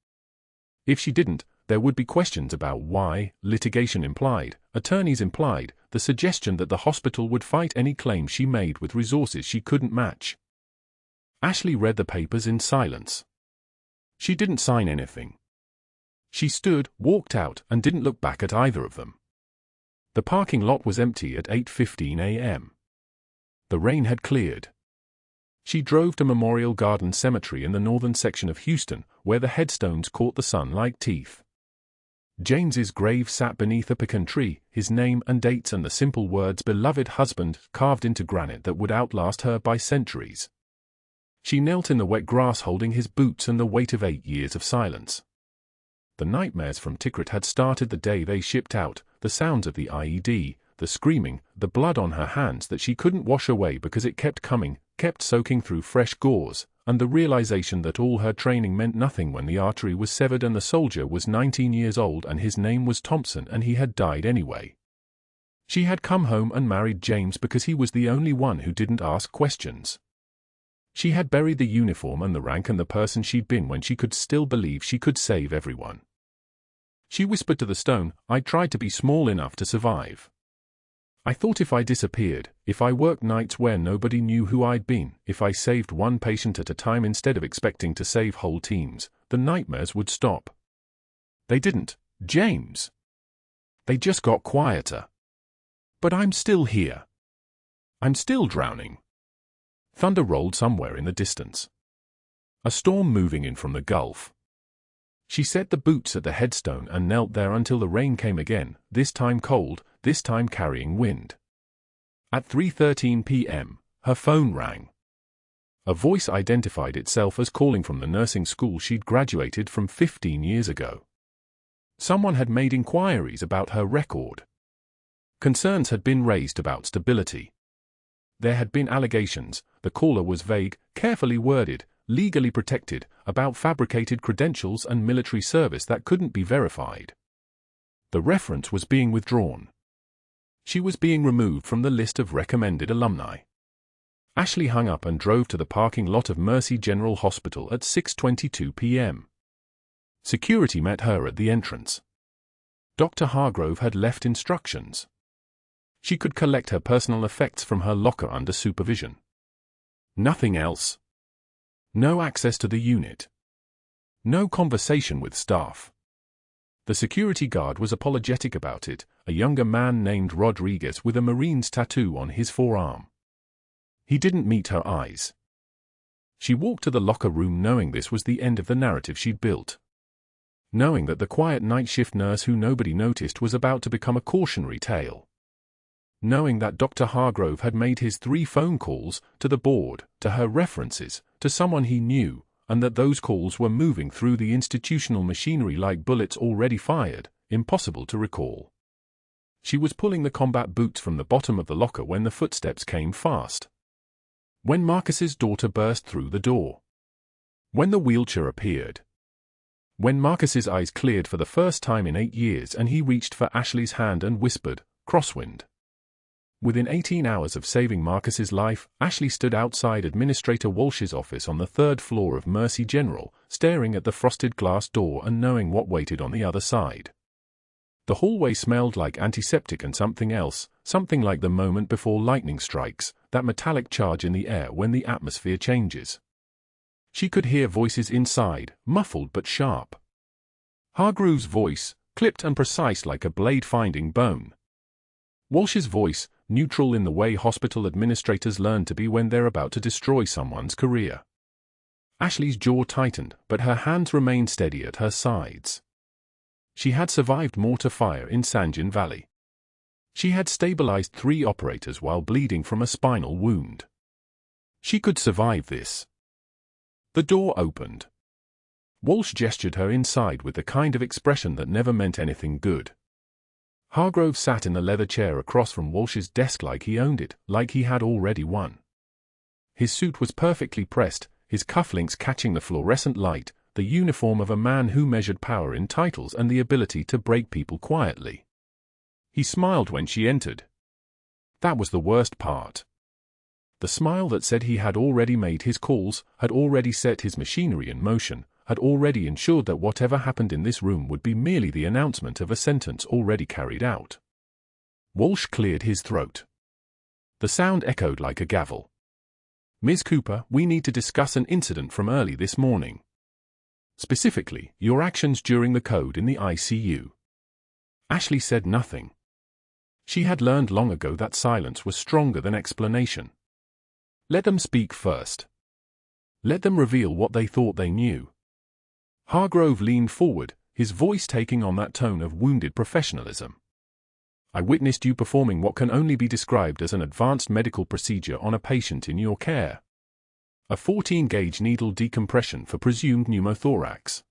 If she didn't, there would be questions about why, litigation implied, attorneys implied, the suggestion that the hospital would fight any claim she made with resources she couldn't match. Ashley read the papers in silence. She didn't sign anything. She stood, walked out, and didn't look back at either of them. The parking lot was empty at 8:15 a.m. The rain had cleared. She drove to Memorial Garden Cemetery in the northern section of Houston, where the headstones caught the sun like teeth. James's grave sat beneath a pecan tree, his name and dates and the simple words "beloved husband" carved into granite that would outlast her by centuries. She knelt in the wet grass holding his boots and the weight of 8 years of silence. The nightmares from Tikrit had started the day they shipped out, the sounds of the IED, the screaming, the blood on her hands that she couldn't wash away because it kept coming, kept soaking through fresh gauze, and the realization that all her training meant nothing when the artery was severed and the soldier was 19 years old and his name was Thompson and he had died anyway. She had come home and married James because he was the only one who didn't ask questions. She had buried the uniform and the rank and the person she'd been when she could still believe she could save everyone. She whispered to the stone, "I tried to be small enough to survive. I thought if I disappeared, if I worked nights where nobody knew who I'd been, if I saved one patient at a time instead of expecting to save whole teams, the nightmares would stop. They didn't, James. They just got quieter. But I'm still here. I'm still drowning." Thunder rolled somewhere in the distance. A storm moving in from the Gulf. She set the boots at the headstone and knelt there until the rain came again, this time cold, this time carrying wind. At 3:13 p.m., her phone rang. A voice identified itself as calling from the nursing school she'd graduated from 15 years ago. Someone had made inquiries about her record. Concerns had been raised about stability. There had been allegations, the caller was vague, carefully worded, legally protected, about fabricated credentials and military service that couldn't be verified. The reference was being withdrawn. She was being removed from the list of recommended alumni. Ashley hung up and drove to the parking lot of Mercy General Hospital at 6:22 p.m. Security met her at the entrance. Dr. Hargrove had left instructions. She could collect her personal effects from her locker under supervision. Nothing else. No access to the unit. No conversation with staff. The security guard was apologetic about it, a younger man named Rodriguez with a Marine's tattoo on his forearm. He didn't meet her eyes. She walked to the locker room knowing this was the end of the narrative she'd built. Knowing that the quiet night shift nurse who nobody noticed was about to become a cautionary tale. Knowing that Dr. Hargrove had made his 3 phone calls, to the board, to her references, to someone he knew, and that those calls were moving through the institutional machinery like bullets already fired, impossible to recall. She was pulling the combat boots from the bottom of the locker when the footsteps came fast. When Marcus's daughter burst through the door. When the wheelchair appeared. When Marcus's eyes cleared for the first time in 8 years and he reached for Ashley's hand and whispered, "Crosswind." Within 18 hours of saving Marcus's life, Ashley stood outside Administrator Walsh's office on the 3rd floor of Mercy General, staring at the frosted glass door and knowing what waited on the other side. The hallway smelled like antiseptic and something else, something like the moment before lightning strikes, that metallic charge in the air when the atmosphere changes. She could hear voices inside, muffled but sharp. Hargrove's voice, clipped and precise like a blade finding bone. Walsh's voice, neutral in the way hospital administrators learn to be when they're about to destroy someone's career. Ashley's jaw tightened, but her hands remained steady at her sides. She had survived mortar fire in Sanjin Valley. She had stabilized 3 operators while bleeding from a spinal wound. She could survive this. The door opened. Walsh gestured her inside with the kind of expression that never meant anything good. Hargrove sat in the leather chair across from Walsh's desk like he owned it, like he had already won. His suit was perfectly pressed, his cufflinks catching the fluorescent light, the uniform of a man who measured power in titles and the ability to break people quietly. He smiled when she entered. That was the worst part. The smile that said he had already made his calls, had already set his machinery in motion, had already ensured that whatever happened in this room would be merely the announcement of a sentence already carried out. Walsh cleared his throat. The sound echoed like a gavel. "Ms. Cooper, we need to discuss an incident from early this morning. Specifically, your actions during the code in the ICU." Ashley said nothing. She had learned long ago that silence was stronger than explanation. Let them speak first. Let them reveal what they thought they knew. Hargrove leaned forward, his voice taking on that tone of wounded professionalism. "I witnessed you performing what can only be described as an advanced medical procedure on a patient in your care. A 14-gauge needle decompression for presumed pneumothorax.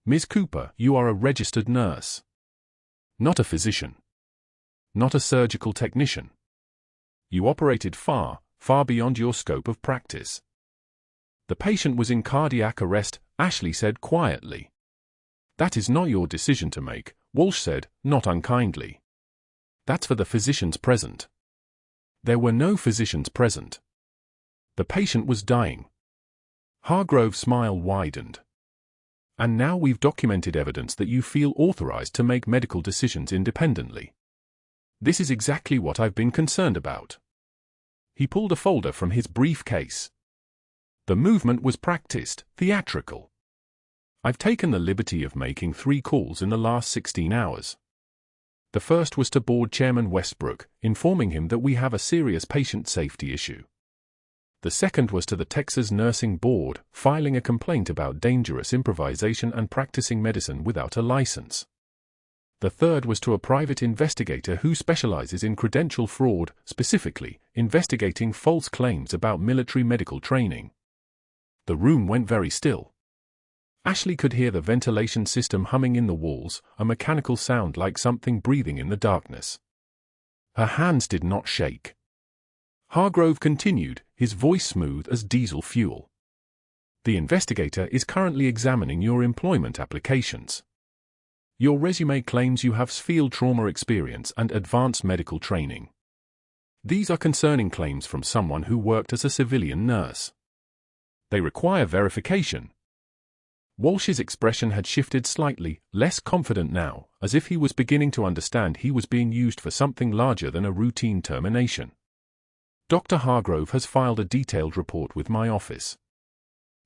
Ms. Cooper, you are a registered nurse. Not a physician. Not a surgical technician. You operated far, far beyond your scope of practice." "The patient was in cardiac arrest," Ashley said quietly. "That is not your decision to make," Walsh said, not unkindly. "That's for the physicians present." There were no physicians present. The patient was dying. Hargrove's smile widened. "And now we've documented evidence that you feel authorized to make medical decisions independently. This is exactly what I've been concerned about." He pulled a folder from his briefcase. The movement was practiced, theatrical. "I've taken the liberty of making 3 calls in the last 16 hours. The first was to Board Chairman Westbrook, informing him that we have a serious patient safety issue. The second was to the Texas Nursing Board, filing a complaint about dangerous improvisation and practicing medicine without a license. The third was to a private investigator who specializes in credential fraud, specifically, investigating false claims about military medical training." The room went very still. Ashley could hear the ventilation system humming in the walls, a mechanical sound like something breathing in the darkness. Her hands did not shake. Hargrove continued, his voice smooth as diesel fuel. "The investigator is currently examining your employment applications. Your resume claims you have field trauma experience and advanced medical training. These are concerning claims from someone who worked as a civilian nurse. They require verification." Walsh's expression had shifted slightly, less confident now, as if he was beginning to understand he was being used for something larger than a routine termination. "Dr. Hargrove has filed a detailed report with my office.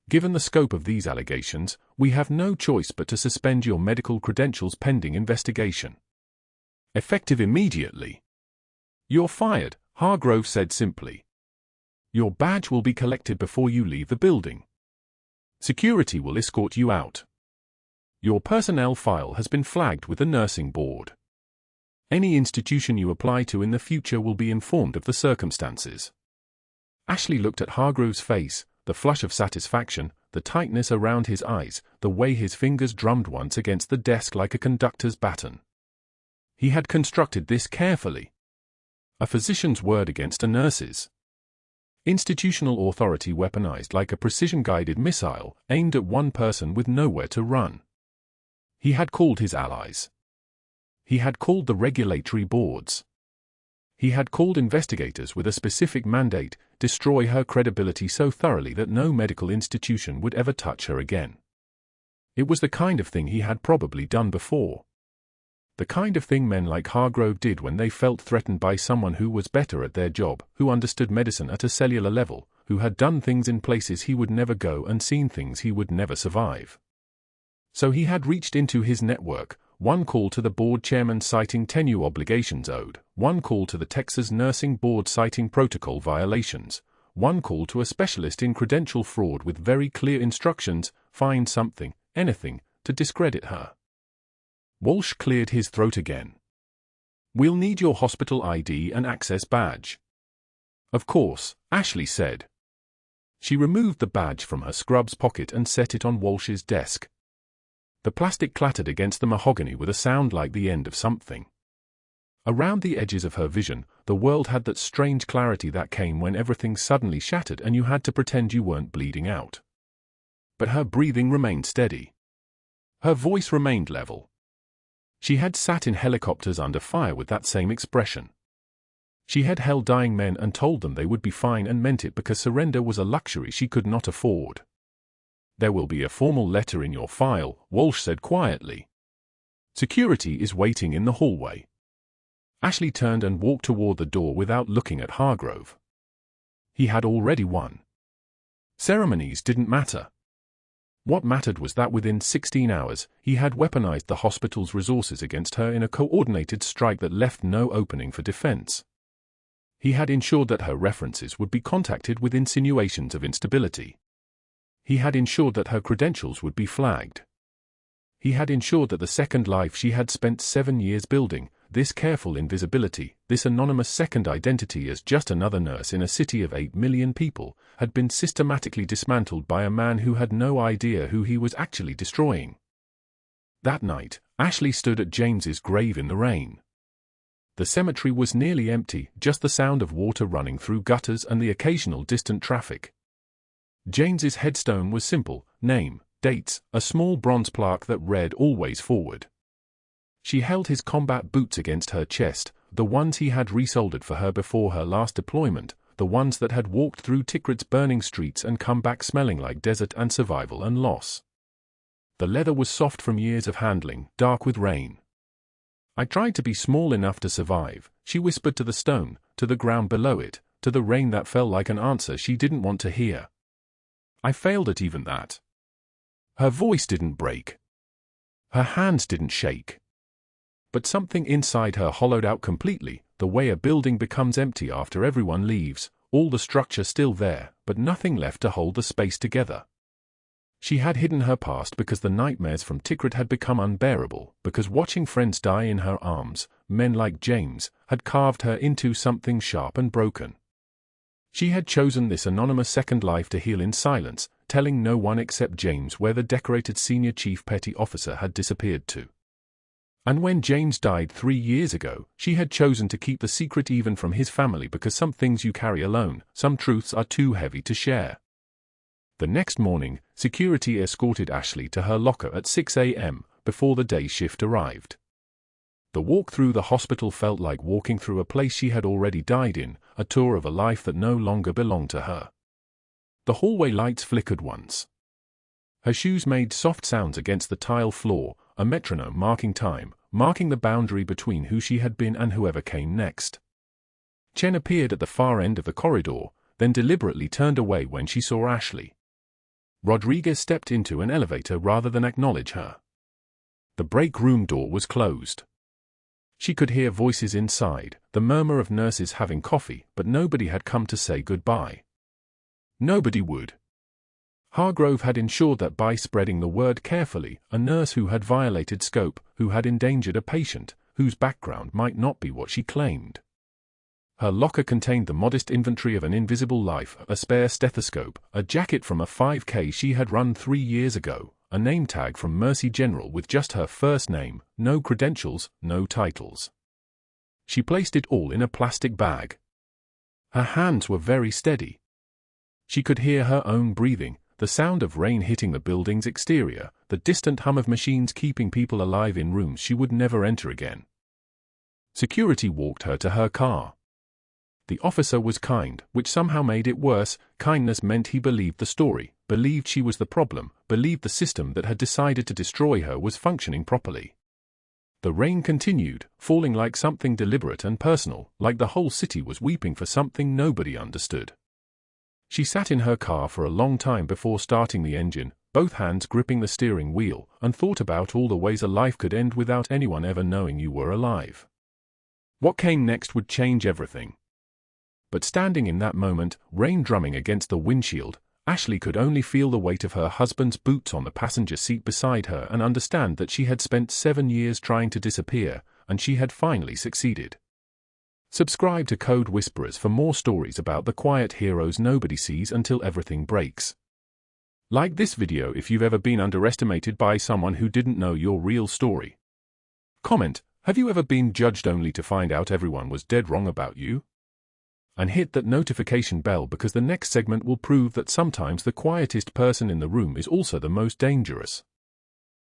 Given the scope of these allegations, we have no choice but to suspend your medical credentials pending investigation. Effective immediately." "You're fired," Hargrove said simply. "Your badge will be collected before you leave the building. Security will escort you out. Your personnel file has been flagged with the nursing board. Any institution you apply to in the future will be informed of the circumstances." Ashley looked at Hargrove's face, the flush of satisfaction, the tightness around his eyes, the way his fingers drummed once against the desk like a conductor's baton. He had constructed this carefully. A physician's word against a nurse's. Institutional authority weaponized like a precision-guided missile, aimed at one person with nowhere to run. He had called his allies. He had called the regulatory boards. He had called investigators with a specific mandate, destroy her credibility so thoroughly that no medical institution would ever touch her again. It was the kind of thing he had probably done before. The kind of thing men like Hargrove did when they felt threatened by someone who was better at their job, who understood medicine at a cellular level, who had done things in places he would never go and seen things he would never survive. So he had reached into his network, one call to the board chairman citing tenure obligations owed, one call to the Texas Nursing Board citing protocol violations, one call to a specialist in credential fraud with very clear instructions, find something, anything, to discredit her. Walsh cleared his throat again. We'll need your hospital ID and access badge. Of course, Ashley said. She removed the badge from her scrub's pocket and set it on Walsh's desk. The plastic clattered against the mahogany with a sound like the end of something. Around the edges of her vision, the world had that strange clarity that came when everything suddenly shattered and you had to pretend you weren't bleeding out. But her breathing remained steady. Her voice remained level. She had sat in helicopters under fire with that same expression. She had held dying men and told them they would be fine and meant it because surrender was a luxury she could not afford. There will be a formal letter in your file, Walsh said quietly. Security is waiting in the hallway. Ashley turned and walked toward the door without looking at Hargrove. He had already won. Ceremonies didn't matter. What mattered was that within 16 hours, he had weaponized the hospital's resources against her in a coordinated strike that left no opening for defense. He had ensured that her references would be contacted with insinuations of instability. He had ensured that her credentials would be flagged. He had ensured that the second life she had spent 7 years building, this careful invisibility, this anonymous second identity as just another nurse in a city of 8 million people, had been systematically dismantled by a man who had no idea who he was actually destroying. That night, Ashley stood at James's grave in the rain. The cemetery was nearly empty, just the sound of water running through gutters and the occasional distant traffic. James's headstone was simple, name, dates, a small bronze plaque that read always forward. She held his combat boots against her chest, the ones he had resoldered for her before her last deployment, the ones that had walked through Tikrit's burning streets and come back smelling like desert and survival and loss. The leather was soft from years of handling, dark with rain. I tried to be small enough to survive, she whispered to the stone, to the ground below it, to the rain that fell like an answer she didn't want to hear. I failed at even that. Her voice didn't break. Her hands didn't shake. But something inside her hollowed out completely, the way a building becomes empty after everyone leaves, all the structure still there, but nothing left to hold the space together. She had hidden her past because the nightmares from Tikrit had become unbearable, because watching friends die in her arms, men like James, had carved her into something sharp and broken. She had chosen this anonymous second life to heal in silence, telling no one except James where the decorated senior chief petty officer had disappeared to. And when James died 3 years ago, she had chosen to keep the secret even from his family because some things you carry alone, some truths are too heavy to share. The next morning, security escorted Ashley to her locker at 6 a.m., before the day shift arrived. The walk through the hospital felt like walking through a place she had already died in, a tour of a life that no longer belonged to her. The hallway lights flickered once. Her shoes made soft sounds against the tile floor, a metronome marking time, marking the boundary between who she had been and whoever came next. Chen appeared at the far end of the corridor, then deliberately turned away when she saw Ashley. Rodriguez stepped into an elevator rather than acknowledge her. The break room door was closed. She could hear voices inside, the murmur of nurses having coffee, but nobody had come to say goodbye. Nobody would. Hargrove had ensured that by spreading the word carefully, a nurse who had violated scope, who had endangered a patient, whose background might not be what she claimed. Her locker contained the modest inventory of an invisible life, a spare stethoscope, a jacket from a 5K she had run 3 years ago, a name tag from Mercy General with just her first name, no credentials, no titles. She placed it all in a plastic bag. Her hands were very steady. She could hear her own breathing, the sound of rain hitting the building's exterior, the distant hum of machines keeping people alive in rooms she would never enter again. Security walked her to her car. The officer was kind, which somehow made it worse. Kindness meant he believed the story, believed she was the problem, believed the system that had decided to destroy her was functioning properly. The rain continued, falling like something deliberate and personal, like the whole city was weeping for something nobody understood. She sat in her car for a long time before starting the engine, both hands gripping the steering wheel, and thought about all the ways a life could end without anyone ever knowing you were alive. What came next would change everything. But standing in that moment, rain drumming against the windshield, Ashley could only feel the weight of her husband's boots on the passenger seat beside her and understand that she had spent 7 years trying to disappear, and she had finally succeeded. Subscribe to Code Whisperers for more stories about the quiet heroes nobody sees until everything breaks. Like this video if you've ever been underestimated by someone who didn't know your real story. Comment, have you ever been judged only to find out everyone was dead wrong about you? And hit that notification bell because the next segment will prove that sometimes the quietest person in the room is also the most dangerous.